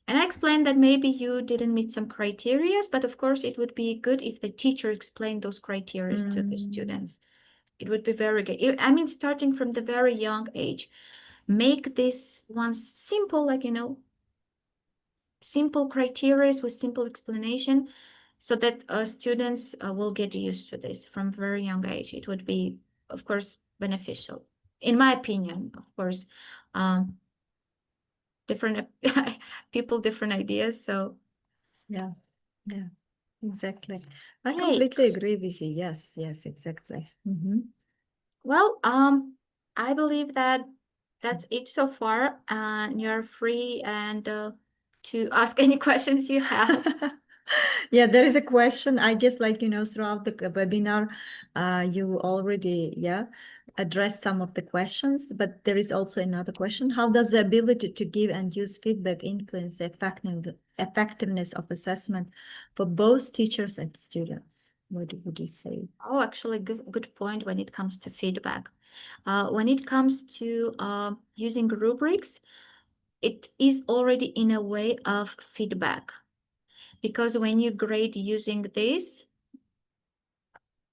And I explained that maybe you didn't meet some criteria, but of course it would be good if the teacher explained those criteria to the students. It would be very good. I mean, starting from the very young age, make this one simple, like, simple criteria with simple explanation so that students will get used to this from very young age. It would be, of course, beneficial, in my opinion, of course. Different people, different ideas. So yeah, exactly. I Hey. completely agree with you. Yes, exactly. Well, I believe that that's it so far, and you're free and to ask any questions you have. Yeah, there is a question, I guess, like, throughout the webinar, you already, addressed some of the questions, but there is also another question. How does the ability to give and use feedback influence the effectiveness of assessment for both teachers and students? What would you say? Oh, actually, good point when it comes to feedback. When it comes to using rubrics, it is already in a way of feedback. Because when you grade using this,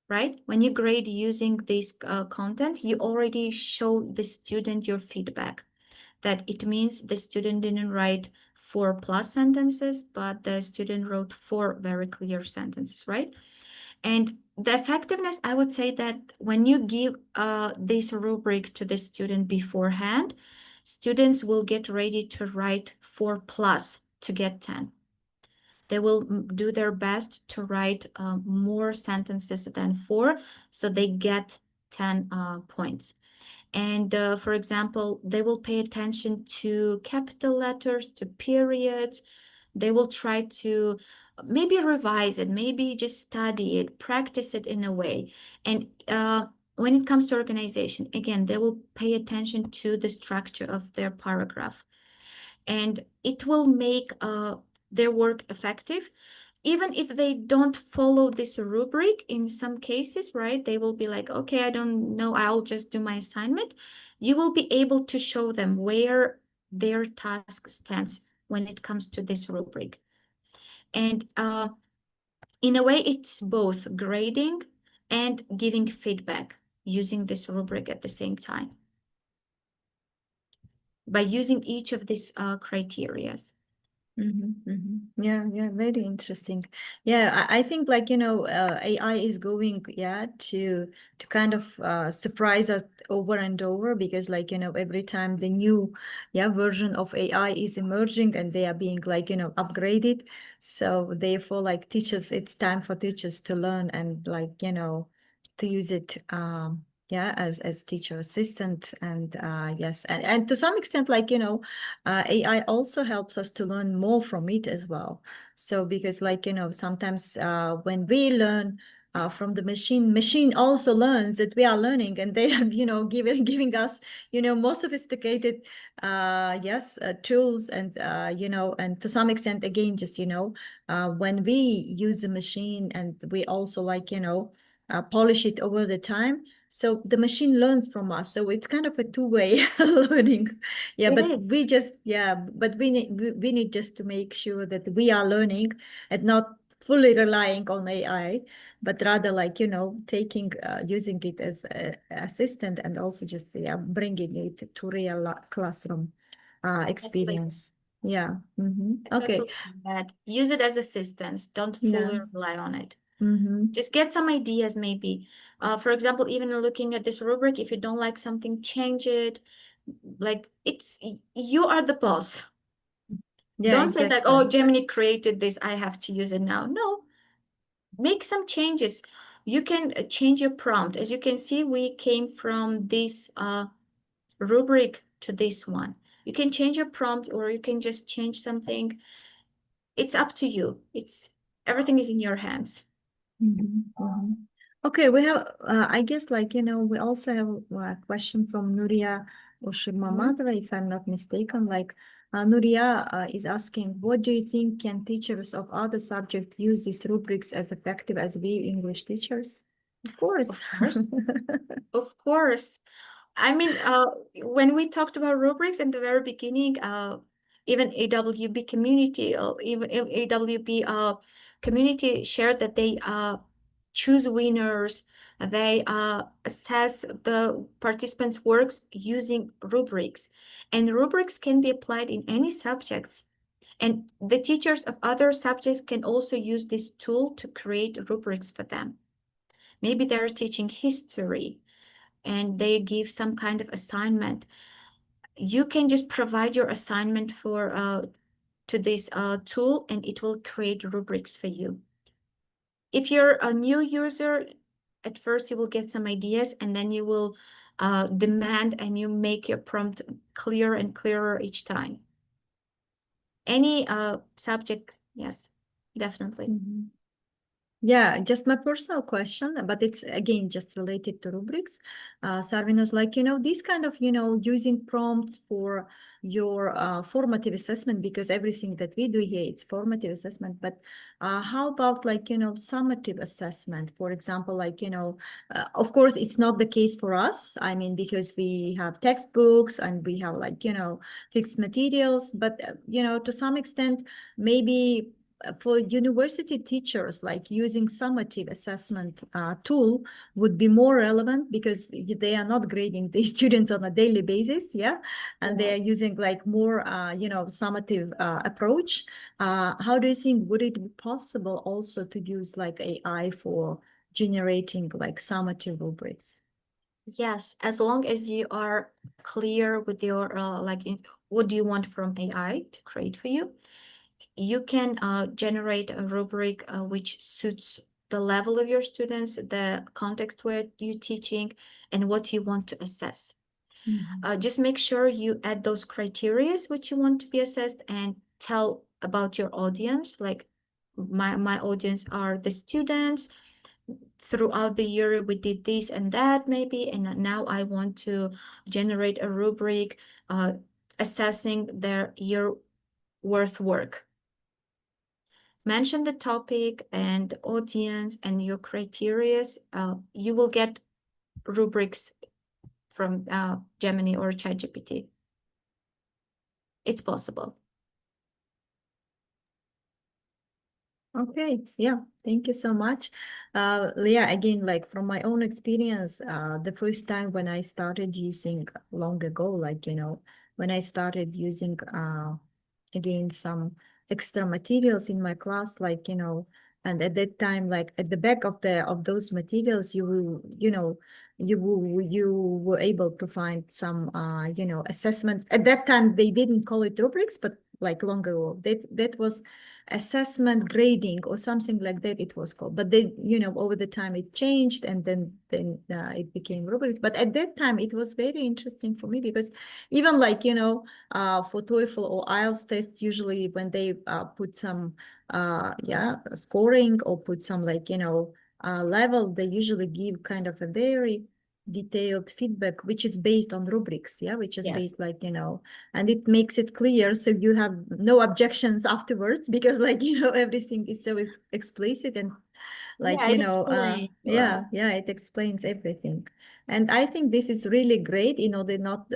right? When you grade using this content, you already show the student your feedback. That it means the student didn't write 4+ sentences, but the student wrote 4 very clear sentences, right? And the effectiveness, I would say that when you give this rubric to the student beforehand, students will get ready to write 4+ to get 10. They will do their best to write more sentences than 4, so they get 10 points. And for example, they will pay attention to capital letters, to periods. They will try to maybe revise it, maybe just study it, practice it in a way. And when it comes to organization, again, they will pay attention to the structure of their paragraph. And it will make their work effective. Even if they don't follow this rubric in some cases, right? They will be like, okay, I don't know, I'll just do my assignment. You will be able to show them where their task stands when it comes to this rubric. And in a way, it's both grading and giving feedback using this rubric at the same time by using each of these criterias. Yeah, very interesting. Yeah, I think like, AI is going, to kind of surprise us over and over, because like, every time the new version of AI is emerging and they are being like, upgraded. So therefore, like teachers, it's time for teachers to learn and like, to use it as teacher assistant. And yes, and to some extent, like, AI also helps us to learn more from it as well. So because like, sometimes when we learn from the machine also learns that we are learning, and they are, giving us, more sophisticated tools. And and to some extent, again, just when we use the machine and we also like, polish it over the time, so the machine learns from us. So it's kind of a two-way learning. Yeah, but we just, but we need just to make sure that we are learning and not fully relying on AI, but rather like, taking, using it as an assistant, and also just, bringing it to real classroom experience. Yeah. Okay. Use it as assistance. Don't fully rely on it. Just get some ideas, maybe. For example, even looking at this rubric, if you don't like something, change it. Like, you are the boss. Don't say like, oh, Gemini created this, I have to use it now. No, make some changes. You can change your prompt. As you can see, we came from this rubric to this one. You can change your prompt, or you can just change something. It's up to you. Everything is in your hands. Okay, we have, I guess, like, we also have a question from Nuria Ushurmamadova, if I'm not mistaken. Like, Nuria is asking, what do you think, can teachers of other subjects use these rubrics as effective as we English teachers? Of course. Of course. Of course. I mean, when we talked about rubrics in the very beginning, even AWB community, even AWB community shared that they choose winners. They assess the participants' works using rubrics, and rubrics can be applied in any subjects. And the teachers of other subjects can also use this tool to create rubrics for them. Maybe they're teaching history and they give some kind of assignment. You can just provide your assignment to this tool, and it will create rubrics for you. If you're a new user, at first you will get some ideas, and then you will demand and you make your prompt clearer and clearer each time. Any subject, yes, definitely. Yeah, just my personal question, but it's again just related to rubrics. Sarvinoz, like, this kind of, using prompts for your formative assessment, because everything that we do here, it's formative assessment. But how about like, summative assessment? For example, like, of course, it's not the case for us. I mean, because we have textbooks and we have like, fixed materials, but, to some extent, maybe for university teachers, like using summative assessment tool would be more relevant, because they are not grading the students on a daily basis, and they are using like more, summative approach. How do you think, would it be possible also to use like AI for generating like summative rubrics? Yes, as long as you are clear with your what do you want from AI to create for you. You can generate a rubric which suits the level of your students, the context where you're teaching, and what you want to assess. Just make sure you add those criteria which you want to be assessed, and tell about your audience. Like, my audience are the students. Throughout the year, we did this and that maybe, and now I want to generate a rubric assessing their year worth work. Mention the topic and the audience and your criteria. You will get rubrics from Gemini or ChatGPT. It's possible. Okay, yeah, thank you so much. Leah, again, like from my own experience, the first time when I started using long ago, like, when I started using, again, some extra materials in my class, like, and at that time, like at the back of those materials, you will, you were able to find some, assessment. At that time, they didn't call it rubrics, but like long ago, that was assessment grading or something like that it was called. But then, over the time it changed, and then it became rubrics. But at that time it was very interesting for me, because even like, for TOEFL or IELTS test, usually when they put some scoring or put some like, level, they usually give kind of a very detailed feedback, which is based on rubrics, which is based like, and it makes it clear, so you have no objections afterwards, because like, everything is so explicit, and like, it explains everything. And I think this is really great in order not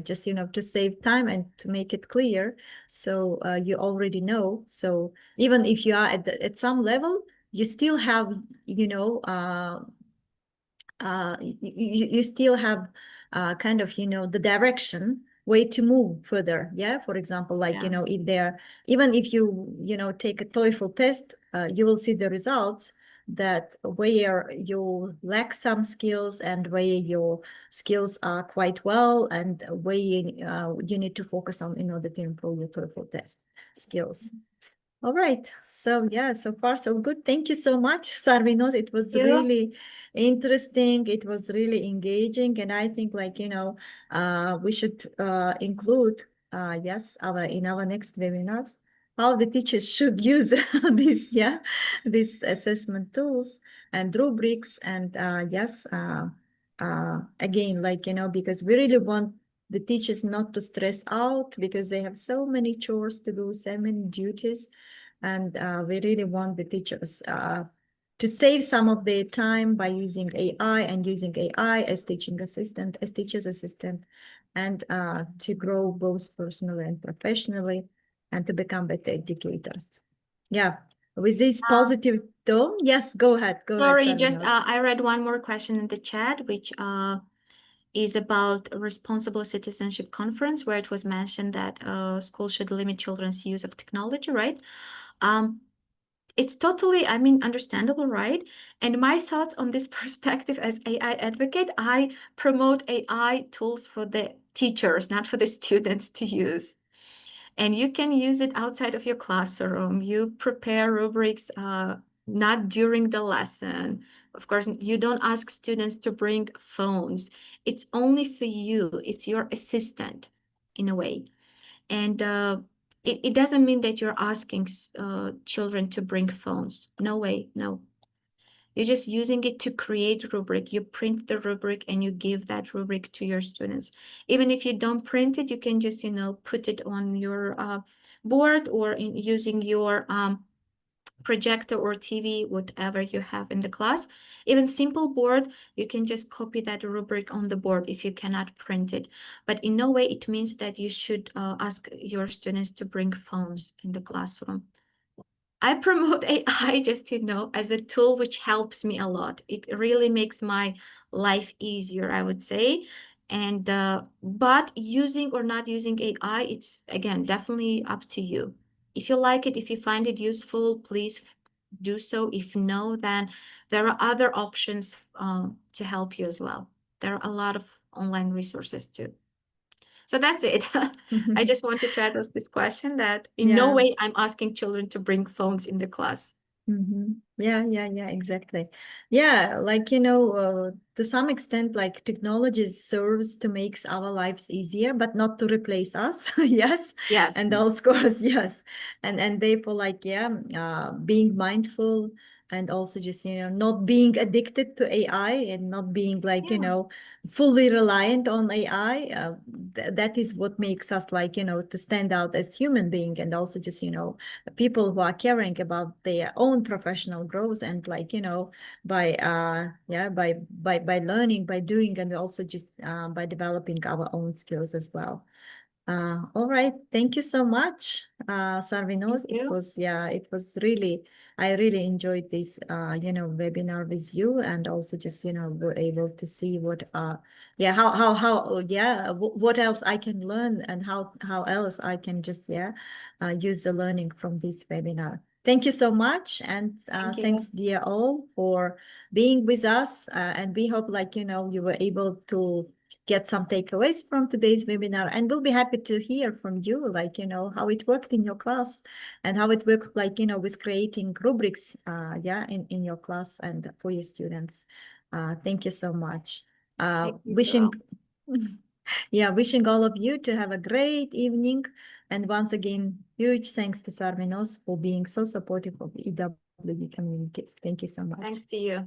just, to save time and to make it clear. So you already know. So even if you are at some level, you still have, you still have kind of, the direction way to move further. For example, like, if they're, even if you, take a TOEFL test, you will see the results that where you lack some skills and where your skills are quite well, and where you need to focus on in order to improve your TOEFL test skills. All right. So yeah, so far so good. Thank you so much, Sarvinoz. It was You. really interesting. It was really engaging, and I think we should include yes in our next webinars how the teachers should use these assessment tools and rubrics and again because we really want the teachers not to stress out because they have so many chores to do, so many duties. And we really want the teachers to save some of their time by using AI and using AI as teaching assistant, as teacher's assistant, and to grow both personally and professionally and to become better educators. Yeah. With this positive tone, yes, go ahead. Go ahead, Sorry, just Sarvinoz. I read one more question in the chat, which is about a responsible citizenship conference, where it was mentioned that schools should limit children's use of technology, right? It's totally, I mean, understandable, right? And my thoughts on this perspective as AI advocate, I promote AI tools for the teachers, not for the students to use. And you can use it outside of your classroom. You prepare rubrics not during the lesson. Of course, you don't ask students to bring phones. It's only for you. It's your assistant in a way. And it doesn't mean that you're asking children to bring phones. No way, no. You're just using it to create rubric. You print the rubric and you give that rubric to your students. Even if you don't print it, you can just, put it on your board or using your projector or TV, whatever you have in the class. Even simple board, you can just copy that rubric on the board if you cannot print it. But in no way it means that you should ask your students to bring phones in the classroom. I promote AI just, as a tool which helps me a lot. It really makes my life easier, I would say. And but using or not using AI, it's again definitely up to you. If you like it, if you find it useful, please do so. If no, then there are other options to help you as well. There are a lot of online resources too. So that's it. I just wanted to address this question that in no Yeah. way I'm asking children to bring phones in the class. Yeah, exactly. Yeah, to some extent, like technology serves to make our lives easier, but not to replace us. Yes. Yes. And of course, yes. And therefore, being mindful and also just, not being addicted to AI and not being fully reliant on AI. That is what makes us to stand out as human being and also just, people who are caring about their own professional growth and by learning, by doing, and also just by developing our own skills as well. All right, thank you so much, Sarvinoz. It was really, I really enjoyed this webinar with you, and also just were able to see what what else I can learn and how else I can just use the learning from this webinar. Thank you so much, and thanks dear all for being with us, and we hope you were able to get some takeaways from today's webinar, and we'll be happy to hear from you, how it worked in your class and how it worked, with creating rubrics, in your class and for your students. Thank you so much. Wishing all of you to have a great evening. And once again, huge thanks to Sarvinoz for being so supportive of the EWE community. Thank you so much. Thanks to you.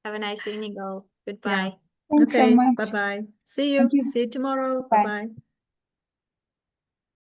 Have a nice evening all. Goodbye. Yeah. Thanks so Okay, much. bye-bye. See you. Thank you. See you tomorrow. Bye. Bye-bye.